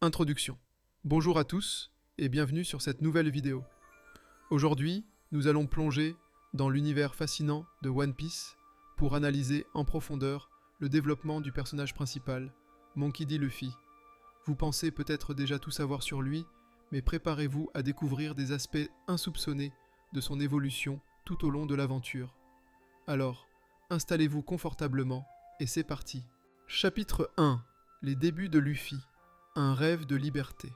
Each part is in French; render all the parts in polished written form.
Introduction. Bonjour à tous et bienvenue sur cette nouvelle vidéo. Aujourd'hui, nous allons plonger dans l'univers fascinant de One Piece pour analyser en profondeur le développement du personnage principal, Monkey D. Luffy. Vous pensez peut-être déjà tout savoir sur lui, mais préparez-vous à découvrir des aspects insoupçonnés de son évolution tout au long de l'aventure. Alors, installez-vous confortablement et c'est parti. Chapitre 1. Les débuts de Luffy. Un rêve de liberté.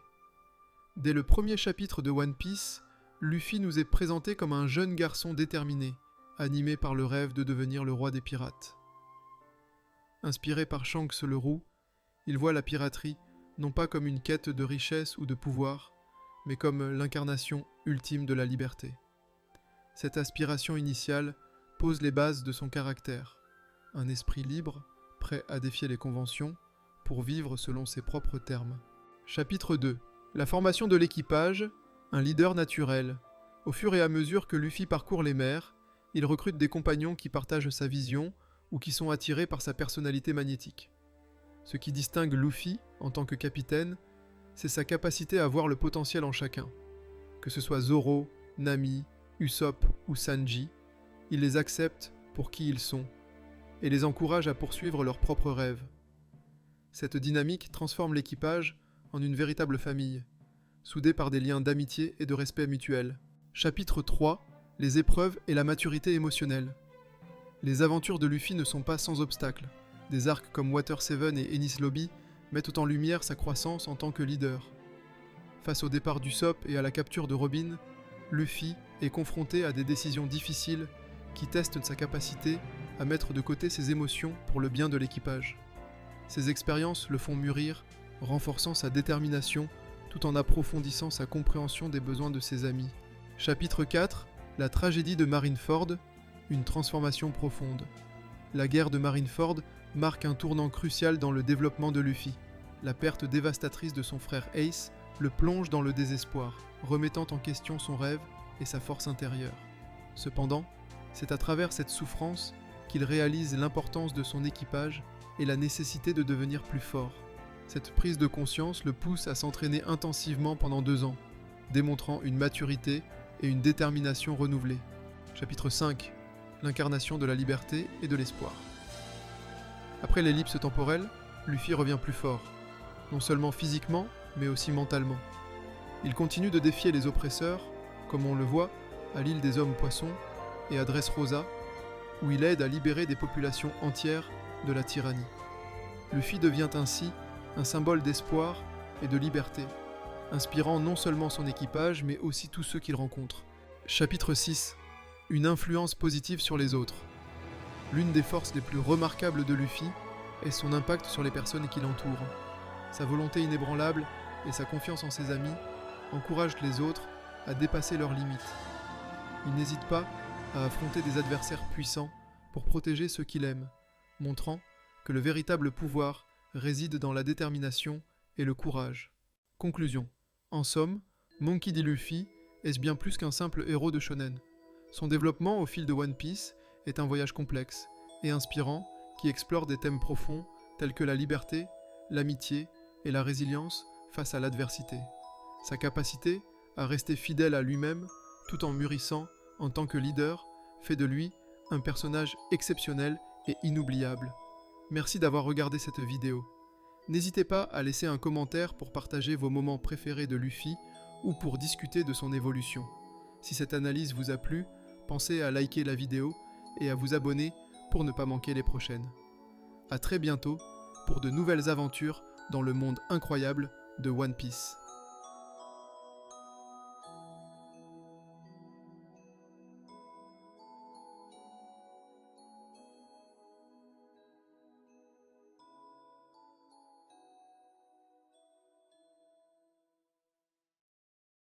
Dès le premier chapitre de One Piece, Luffy nous est présenté comme un jeune garçon déterminé, animé par le rêve de devenir le roi des pirates. Inspiré par Shanks le Roux, il voit la piraterie non pas comme une quête de richesse ou de pouvoir, mais comme l'incarnation ultime de la liberté. Cette aspiration initiale pose les bases de son caractère, un esprit libre, prêt à défier les conventions, pour vivre selon ses propres termes. Chapitre 2. La formation de l'équipage, un leader naturel. Au fur et à mesure que Luffy parcourt les mers, il recrute des compagnons qui partagent sa vision ou qui sont attirés par sa personnalité magnétique. Ce qui distingue Luffy, en tant que capitaine, c'est sa capacité à voir le potentiel en chacun. Que ce soit Zoro, Nami, Usopp ou Sanji, il les accepte pour qui ils sont et les encourage à poursuivre leurs propres rêves. Cette dynamique transforme l'équipage en une véritable famille, soudée par des liens d'amitié et de respect mutuel. Chapitre 3. Les épreuves et la maturité émotionnelle. Les aventures de Luffy ne sont pas sans obstacles. Des arcs comme Water 7 et Enies Lobby mettent en lumière sa croissance en tant que leader. Face au départ d'Usopp et à la capture de Robin, Luffy est confronté à des décisions difficiles qui testent sa capacité à mettre de côté ses émotions pour le bien de l'équipage. Ces expériences le font mûrir, renforçant sa détermination tout en approfondissant sa compréhension des besoins de ses amis. Chapitre 4. La tragédie de Marineford, une transformation profonde. La guerre de Marineford marque un tournant crucial dans le développement de Luffy. La perte dévastatrice de son frère Ace le plonge dans le désespoir, remettant en question son rêve et sa force intérieure. Cependant, c'est à travers cette souffrance qu'il réalise l'importance de son équipage et la nécessité de devenir plus fort. Cette prise de conscience le pousse à s'entraîner intensivement pendant 2 ans, démontrant une maturité et une détermination renouvelées. Chapitre 5. L'incarnation de la liberté et de l'espoir. Après l'ellipse temporelle, Luffy revient plus fort, non seulement physiquement, mais aussi mentalement. Il continue de défier les oppresseurs, comme on le voit à l'île des Hommes-Poissons et à Dressrosa, où il aide à libérer des populations entières de la tyrannie. Luffy devient ainsi un symbole d'espoir et de liberté, inspirant non seulement son équipage, mais aussi tous ceux qu'il rencontre. Chapitre 6. Une influence positive sur les autres. L'une des forces les plus remarquables de Luffy est son impact sur les personnes qui l'entourent. Sa volonté inébranlable et sa confiance en ses amis encouragent les autres à dépasser leurs limites. Il n'hésite pas à affronter des adversaires puissants pour protéger ceux qu'il aime, montrant que le véritable pouvoir réside dans la détermination et le courage. Conclusion. En somme, Monkey D. Luffy est bien plus qu'un simple héros de shonen. Son développement au fil de One Piece est un voyage complexe et inspirant qui explore des thèmes profonds tels que la liberté, l'amitié et la résilience face à l'adversité. Sa capacité à rester fidèle à lui-même tout en mûrissant en tant que leader fait de lui un personnage exceptionnel et inoubliable. Merci d'avoir regardé cette vidéo. N'hésitez pas à laisser un commentaire pour partager vos moments préférés de Luffy ou pour discuter de son évolution. Si cette analyse vous a plu, pensez à liker la vidéo et à vous abonner pour ne pas manquer les prochaines. À très bientôt pour de nouvelles aventures dans le monde incroyable de One Piece.